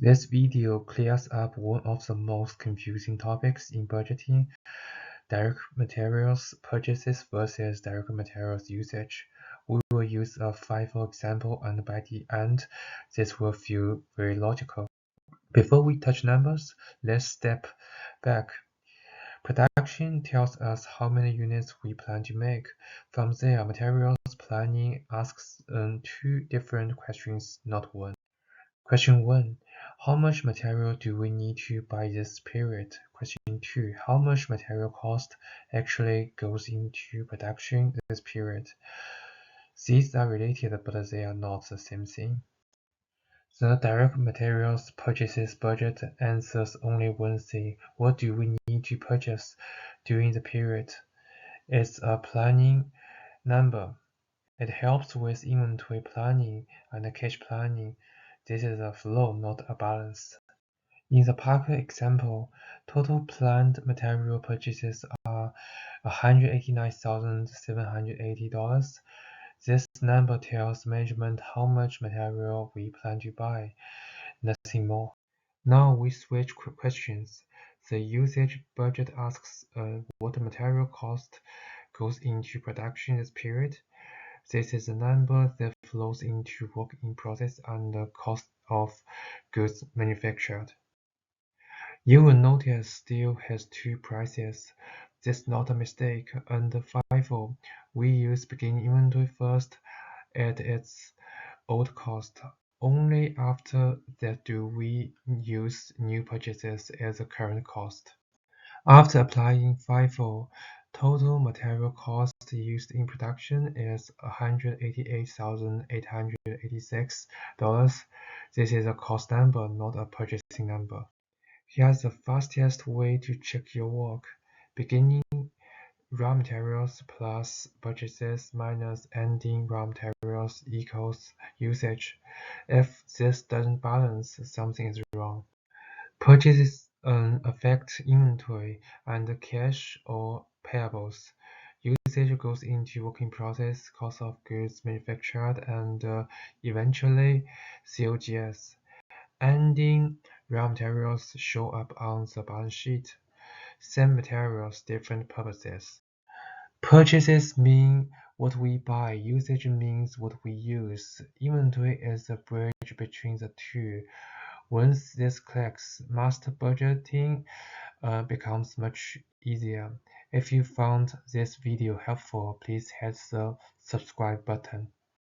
This video clears up one of the most confusing topics in budgeting: direct materials purchases versus direct materials usage. We will use a FIFO example, and by the end, this will feel very logical. Before we touch numbers, let's step back. Production tells us how many units we plan to make. From there, materials planning asks two different questions, not one. Question 1. How much material do we need to buy this period? Question 2. How much material cost actually goes into production this period? These are related, but they are not the same thing. The direct materials purchases budget answers only one thing: what do we need to purchase during the period? It's a planning number. It helps with inventory planning and cash planning. This is a flow, not a balance. In the Parker example, total planned material purchases are $189,780. This number tells management how much material we plan to buy, nothing more. Now we switch questions. The usage budget asks what material cost goes into production this period. This is the number that flows into work in process and the cost of goods manufactured. You will notice steel has two prices. That's not a mistake. Under FIFO, we use beginning inventory first at its old cost. Only after that do we use new purchases as the current cost. After applying FIFO, total material cost used in production is $188,886. This is a cost number, not a purchasing number. Here's the fastest way to check your work. Beginning raw materials plus purchases minus ending raw materials equals usage. If this doesn't balance, something is wrong. Purchases affect inventory and cash or payables. Usage goes into work in process, cost of goods manufactured, and eventually COGS. Ending raw materials show up on the balance sheet. Same materials, different purposes. Purchases mean what we buy, usage means what we use. Inventory is the bridge between the two. Once this clicks, master budgeting becomes much easier. If you found this video helpful, please hit the subscribe button.